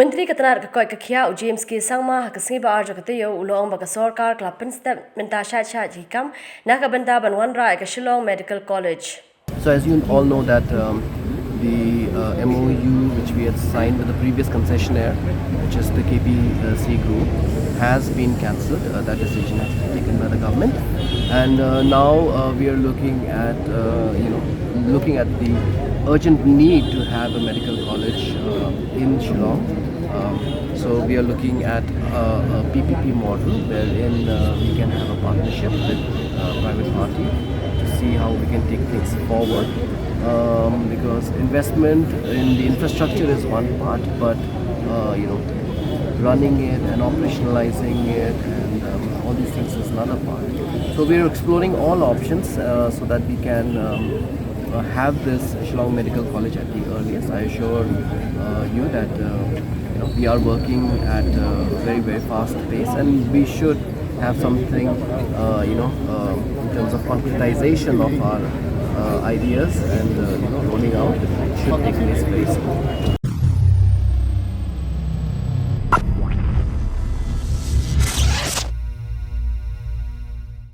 Menteri Ketenaga Koi Kakia James K Sangma Kasngi ba arjo katayo ulong baga Sorkar Club Pynstet mentasha cha jikam nakabanda ban Wanrah Kashillong Medical College. So as you all know that the MOU which we had signed with the previous concessionaire, which is the KPC group, has been cancelled. That decision has been taken by the government, and now we are looking at looking at the urgent need to have a medical college in Shillong. So we are looking at a PPP model wherein we can have a partnership with a private party to see how we can take things forward. Because investment in the infrastructure is one part, but running it and operationalizing it and all these things is another part. So we are exploring all options so that we can have this Shillong Medical College at the earliest. I assure you that we are working at a very, very fast pace, and we should have something in terms of concretization of our ideas and rolling out should take place very soon.